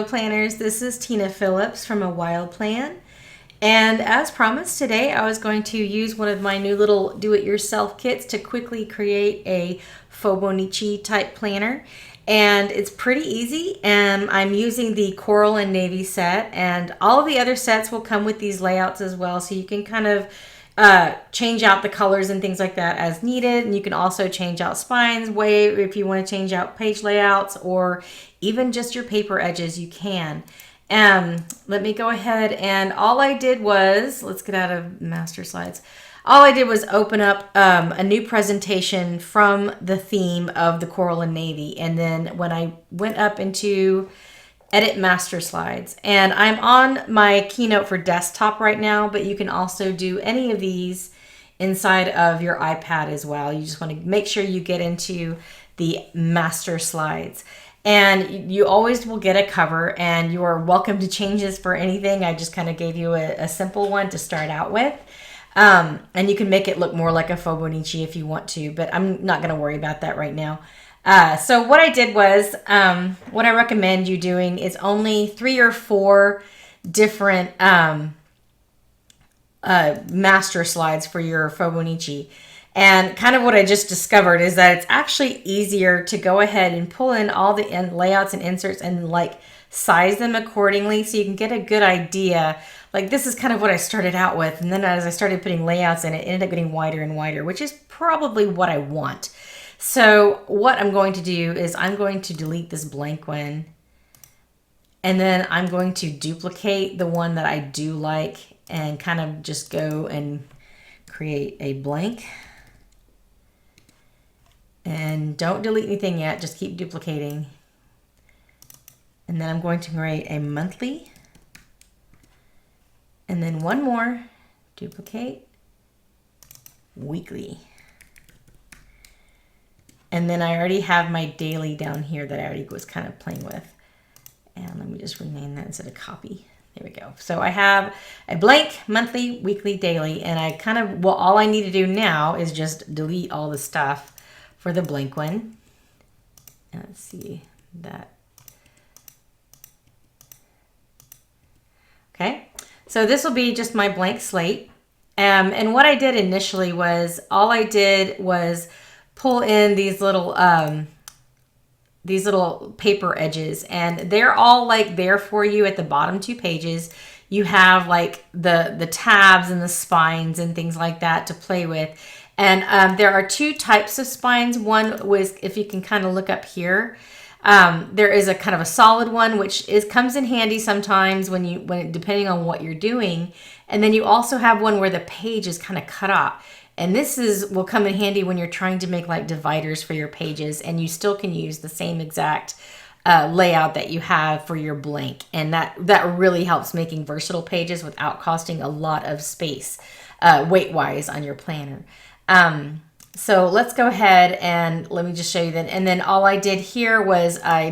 Planners, this is Tina Phillips from A Wild Plan, and as promised today I was going to use one of my new little do-it-yourself kits to quickly create a fauxbonichi type planner, and it's pretty easy. And I'm using the coral and navy set, and all of the other sets will come with these layouts as well, so you can kind of change out the colors and things like that as needed. And you can also change out spines if you want to change out page layouts, or even just your paper edges, you can. Let me go ahead, and all I did was, let's get out of master slides. All I did was open up a new presentation from the theme of the coral and navy. And then when I went up into edit master slides, and I'm on my Keynote for desktop right now, but you can also do any of these inside of your iPad as well. You just want to make sure you get into the master slides, and you always will get a cover, and you are welcome to change this for anything. I just kind of gave you a simple one to start out with. And you can make it look more like a fauxbonichi if you want to, but I'm not going to worry about that right now. So what I did was, what I recommend you doing is only 3 or 4 different master slides for your fauxbonichi. And kind of what I just discovered is that it's actually easier to go ahead and pull in all the layouts and inserts and like size them accordingly, so you can get a good idea. Like, this is kind of what I started out with, and then as I started putting layouts in, it ended up getting wider and wider, which is probably what I want. So what I'm going to do is I'm going to delete this blank one, and then I'm going to duplicate the one that I do like and kind of just go and create a blank. And don't delete anything yet, just keep duplicating. And then I'm going to create a monthly, and then one more, duplicate, weekly. And then I already have my daily down here that I already was kind of playing with. And let me just rename that instead of copy. There we go. So I have a blank, monthly, weekly, daily, and I kind of, well, all I need to do now is just delete all the stuff for the blank one. And let's see that. Okay, so this will be just my blank slate. And what I did initially was, all I did was pull in these little paper edges, and they're all like there for you at the bottom 2 pages. You have like the tabs and the spines and things like that to play with. And there are 2 types of spines. One was, if you can kind of look up here, there is a kind of a solid one, which comes in handy sometimes when depending on what you're doing. And then you also have one where the page is kind of cut off. And this will come in handy when you're trying to make like dividers for your pages, and you still can use the same exact layout that you have for your blank. And that really helps making versatile pages without costing a lot of space weight-wise on your planner. So let's go ahead and let me just show you that. And then all I did here was I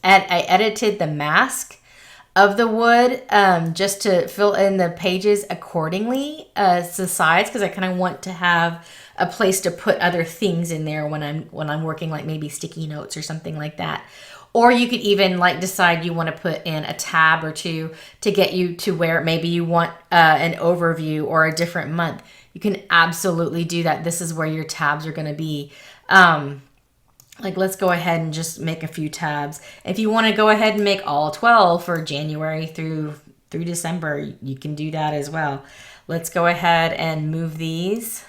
edited the mask of the wood just to fill in the pages accordingly to size, because I kind of want to have a place to put other things in there when I'm working, like maybe sticky notes or something like that. Or you could even like decide you want to put in a tab or 2 to get you to where maybe you want an overview or a different month. You can absolutely do that. This is where your tabs are going to be. Like, let's go ahead and just make a few tabs. If you want to go ahead and make all 12 for January through December, you can do that as well. Let's go ahead and move these.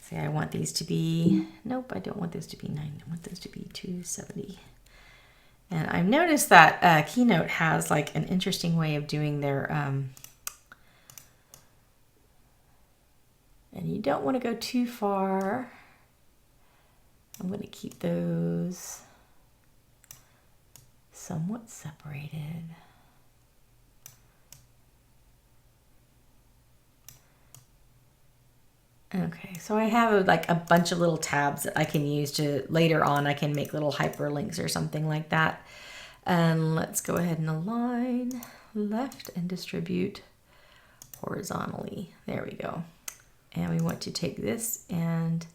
See, I want these to be, nope, I don't want this to be 9. I want this to be 270. And I've noticed that Keynote has like an interesting way of doing their, and you don't want to go too far. I'm going to keep those somewhat separated. Okay, so I have like a bunch of little tabs that I can use to later on. I can make little hyperlinks or something like that. And let's go ahead and align left and distribute horizontally. There we go. And we want to take this and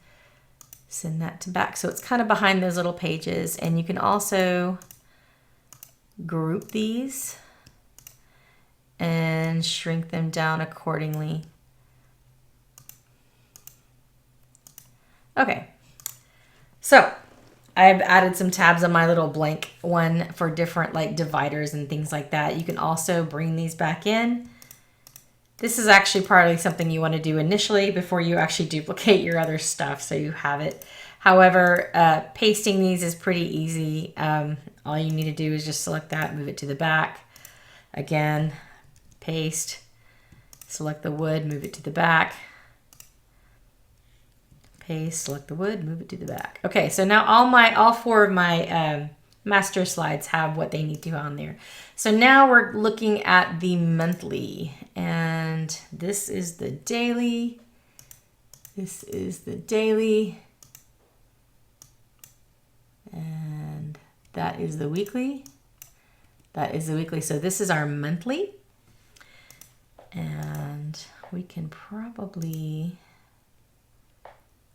send that to back. So it's kind of behind those little pages. And you can also group these and shrink them down accordingly. Okay, so I've added some tabs on my little blank one for different like dividers and things like that. You can also bring these back in. This is actually probably something you want to do initially before you actually duplicate your other stuff so you have it. However, pasting these is pretty easy. All you need to do is just select that, move it to the back. Again, paste, select the wood, move it to the back. Paste, select the wood, move it to the back. Okay, so now all four of my master slides have what they need to on there. So now we're looking at the monthly, and this is the daily. This is the daily, and that is the weekly. That is the weekly. So this is our monthly, and we can probably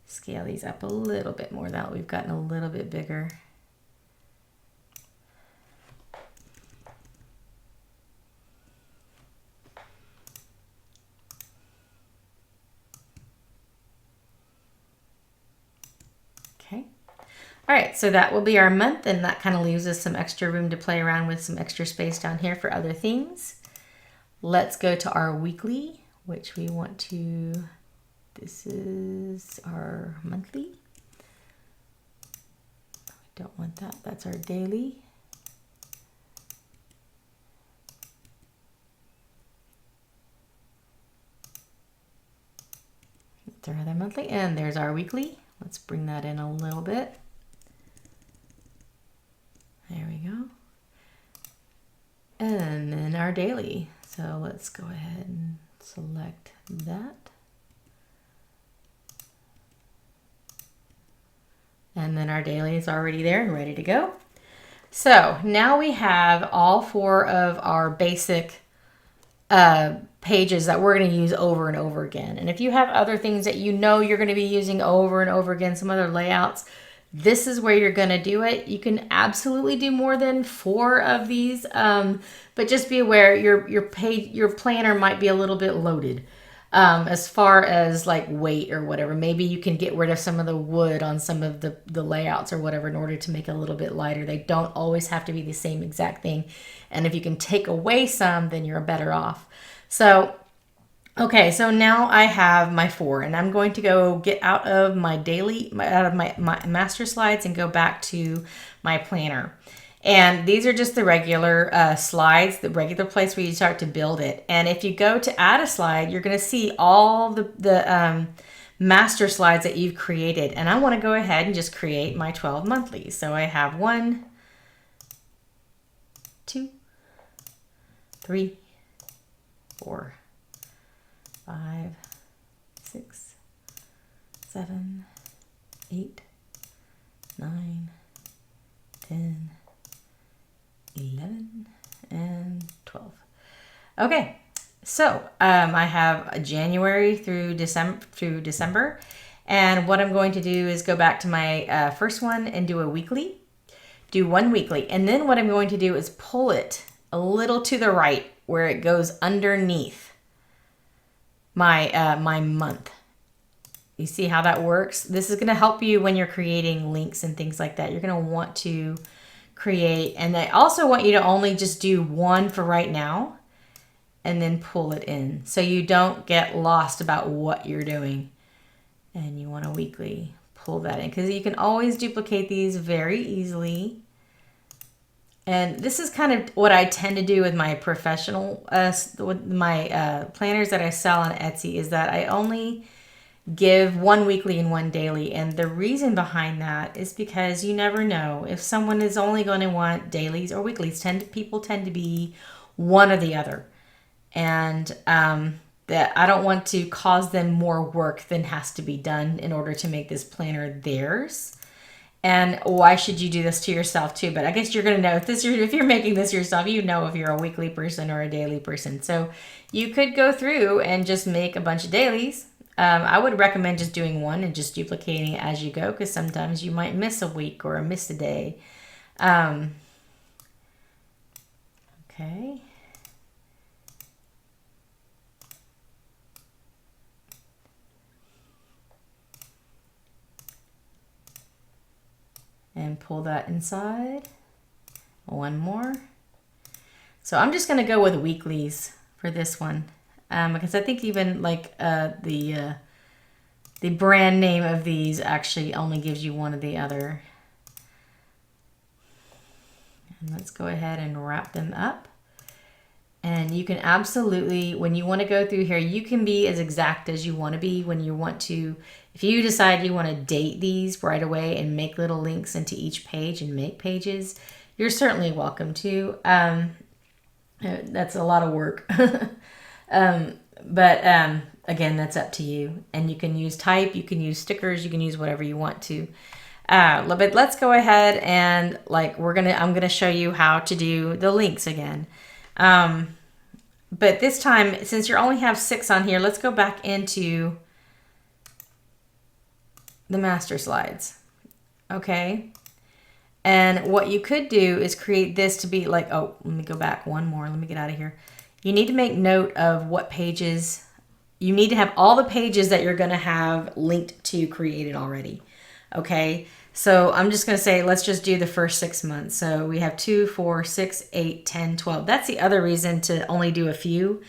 scale these up a little bit more now that we've gotten a little bit bigger. Okay. All right, so that will be our month, and that kind of leaves us some extra room to play around with, some extra space down here for other things. Let's go to our weekly, which we want to, this is our monthly. We don't want that, that's our daily. That's our other monthly, and there's our weekly. Let's bring that in a little bit. There we go. And then our daily. So let's go ahead and select that. And then our daily is already there and ready to go. So now we have all four of our basic pages that we're going to use over and over again. And if you have other things that you know you're going to be using over and over again, some other layouts, this is where you're going to do it. You can absolutely do more than 4 of these, but just be aware your planner might be a little bit loaded as far as like weight or whatever. Maybe you can get rid of some of the wood on some of the layouts or whatever in order to make it a little bit lighter. They don't always have to be the same exact thing. And if you can take away some, then you're better off. So okay, so now I have my 4, and I'm going to go get out of my daily, out of my master slides and go back to my planner. And these are just the regular slides, the regular place where you start to build it. And if you go to add a slide, you're going to see all the master slides that you've created. And I want to go ahead and just create my 12 monthlies. So I have 1, 2, 3, 4, 5, 6, 7, 8, 9, 10, 11, and 12. Okay, so I have January through December, and what I'm going to do is go back to my first one and do a weekly, do 1 weekly, and then what I'm going to do is pull it a little to the right where it goes underneath my my month. You see how that works? This is going to help you when you're creating links and things like that. You're going to want to create, and I also want you to only just do 1 for right now and then pull it in so you don't get lost about what you're doing. And you want a weekly, pull that in, because you can always duplicate these very easily. And this is kind of what I tend to do with my professional, with my planners that I sell on Etsy, is that I only give 1 weekly and 1 daily. And the reason behind that is because you never know if someone is only going to want dailies or weeklies. People tend to be one or the other. And that I don't want to cause them more work than has to be done in order to make this planner theirs. And why should you do this to yourself too? But I guess you're going to know if you're making this yourself, you know if you're a weekly person or a daily person. So you could go through and just make a bunch of dailies. I would recommend just doing 1 and just duplicating it as you go, because sometimes you might miss a week or miss a day. Okay. And pull that inside. One more. So I'm just going to go with weeklies for this one, because I think even like the brand name of these actually only gives you one or the other. And let's go ahead and wrap them up. And you can absolutely, when you want to go through here, you can be as exact as you want to be when you want to. If you decide you want to date these right away and make little links into each page and make pages, you're certainly welcome to. That's a lot of work. But again, that's up to you. And you can use type, you can use stickers, you can use whatever you want to. But let's go ahead and I'm gonna show you how to do the links again. But this time, since you only have 6 on here, let's go back into the master slides. Okay. And what you could do is create this to be like, oh, let me go back one more. Let me get out of here. You need to make note of what pages. You need to have all the pages that you're going to have linked to created already. Okay. So I'm just going to say, let's just do the first 6 months. So we have 2, 4, 6, 8, 10, 12. That's the other reason to only do a few,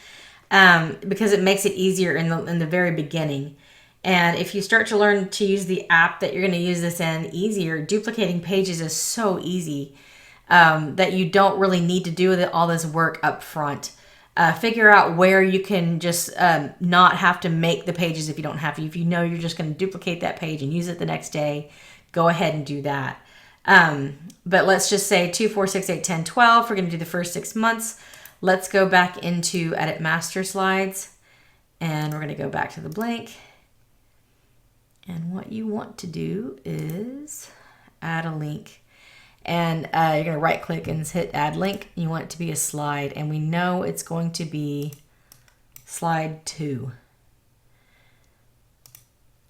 because it makes it easier in the very beginning. And if you start to learn to use the app that you're going to use this in easier, duplicating pages is so easy that you don't really need to do all this work up front. Figure out where you can just not have to make the pages if you don't have to. If you know you're just going to duplicate that page and use it the next day, go ahead and do that. But let's just say 2, 4, 6, 8, 10, 12. We're going to do the first 6 months. Let's go back into Edit Master Slides, and we're going to go back to the blank. And what you want to do is add a link. And you're going to right click and hit add link. You want it to be a slide. And we know it's going to be slide 2.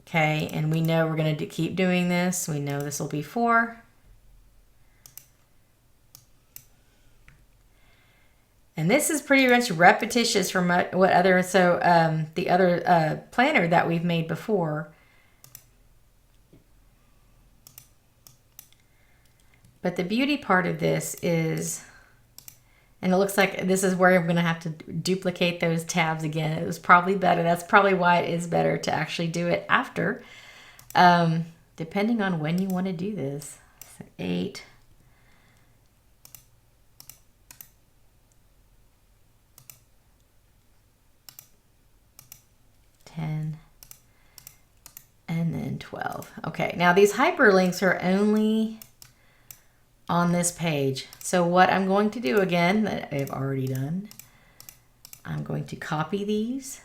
Okay, and we know we're going to keep doing this. We know this will be 4. And this is pretty much repetitious from what other, the other planner that we've made before. But the beauty part of this is, and it looks like this is where I'm going to have to duplicate those tabs again. It was probably better. That's probably why it is better to actually do it after, depending on when you want to do this. So 8. And then 12. Okay, now these hyperlinks are only on this page. So what I'm going to do again, that I've already done, I'm going to copy these,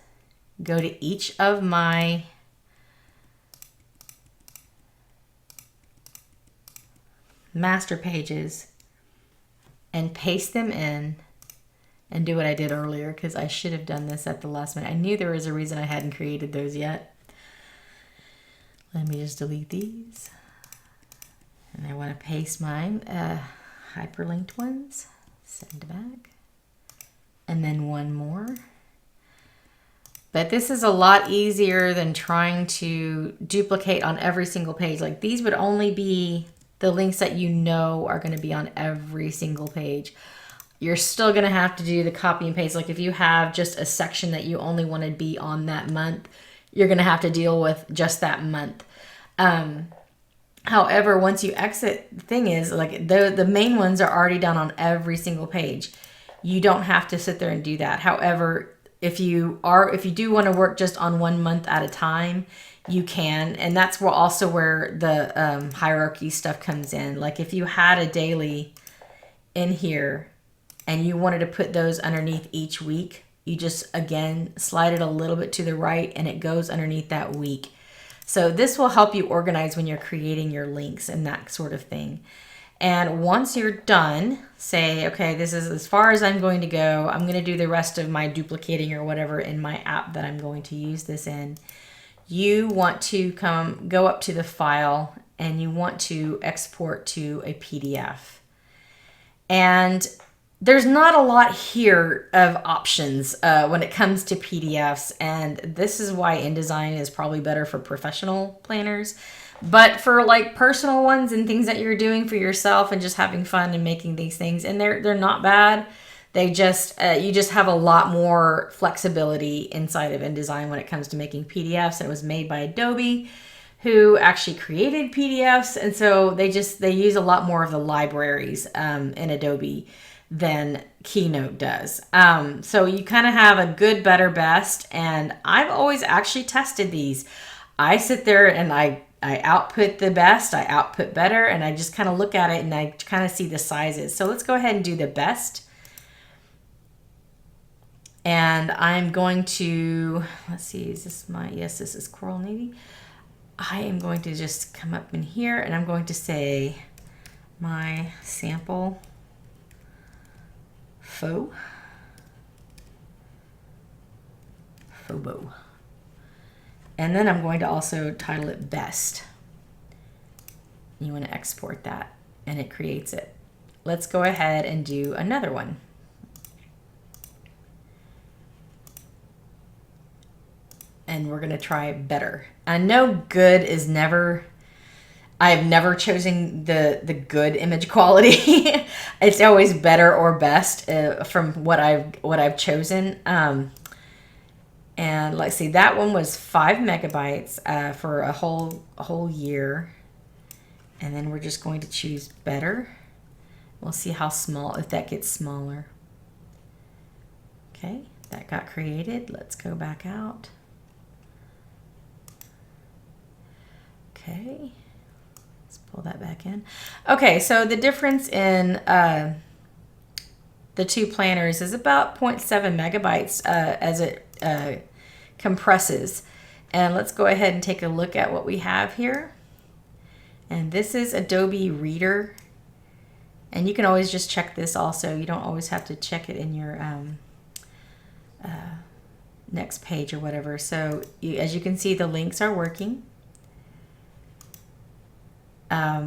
go to each of my master pages and paste them in and do what I did earlier, because I should have done this at the last minute. I knew there was a reason I hadn't created those yet. Let me just delete these. And I want to paste mine, hyperlinked ones, send back, and then one more. But this is a lot easier than trying to duplicate on every single page. Like these would only be the links that you know are going to be on every single page. You're still going to have to do the copy and paste. Like if you have just a section that you only want to be on that month, you're going to have to deal with just that month. However, once you exit, the thing is, like the main ones are already done on every single page. You don't have to sit there and do that. However, if you do want to work just on 1 month at a time, you can. And that's also where the hierarchy stuff comes in. Like if you had a daily in here and you wanted to put those underneath each week, you just, again, slide it a little bit to the right and it goes underneath that week. So this will help you organize when you're creating your links and that sort of thing. And once you're done, say, okay, this is as far as I'm going to go. I'm going to do the rest of my duplicating or whatever in my app that I'm going to use this in. You want to go up to the file and you want to export to a PDF. And there's not a lot here of options when it comes to PDFs, and this is why InDesign is probably better for professional planners. But for like personal ones and things that you're doing for yourself and just having fun and making these things, and they're not bad. They just you just have a lot more flexibility inside of InDesign when it comes to making PDFs. And it was made by Adobe, who actually created PDFs, and so they use a lot more of the libraries in Adobe than Keynote does. So you kind of have a good, better, best, and I've always actually tested these. I sit there and I output the best, I output better, and I just kind of look at it and I kind of see the sizes. So let's go ahead and do the best. And I'm going to, let's see, is this yes, this is Coral Navy. I am going to just come up in here and I'm going to say my sample faux bow. And then I'm going to also title it best. You want to export that and it creates it. Let's go ahead and do another one. And we're going to try better. I know good is never, I have never chosen the good image quality. It's always better or best from what I've chosen. And let's see, that one was 5 megabytes for a whole year. And then we're just going to choose better. We'll see how small, if that gets smaller. Okay, that got created. Let's go back out. Okay, let's pull that back in. Okay, so the difference in the two planners is about 0.7 megabytes as it compresses. And let's go ahead and take a look at what we have here. And this is Adobe Reader. And you can always just check this also. You don't always have to check it in your next page or whatever. So as you can see, the links are working.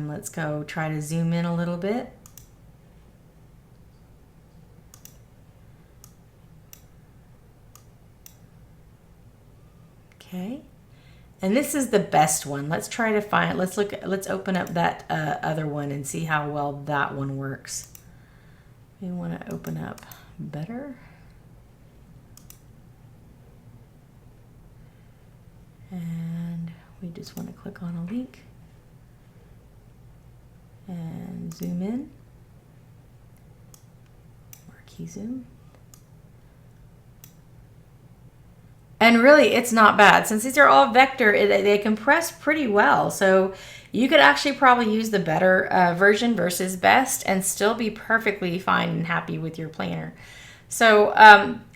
Let's go try to zoom in a little bit. Okay, and this is the best one. Let's try to find, let's open up that other one and see how well that one works. We want to open up better. And we just want to click on a link. And zoom in, marquee zoom. And really, it's not bad. Since these are all vector, they compress pretty well. So you could actually probably use the better version versus best and still be perfectly fine and happy with your planner. So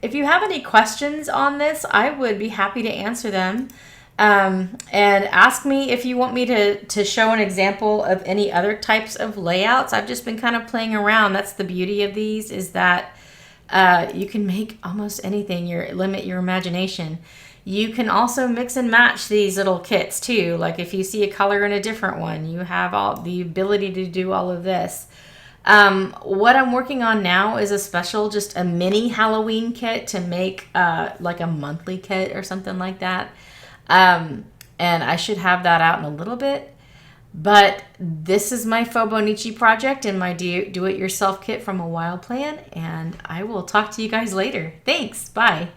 if you have any questions on this, I would be happy to answer them. And ask me if you want me to show an example of any other types of layouts. I've just been kind of playing around. That's the beauty of these, is that you can make almost anything. Limit your imagination. You can also mix and match these little kits too. Like if you see a color in a different one, you have all the ability to do all of this. What I'm working on now is just a mini Halloween kit to make like a monthly kit or something like that. And I should have that out in a little bit. But this is my fauxbonichi project and my do-it-yourself kit from A Wild Plan. And I will talk to you guys later. Thanks. Bye.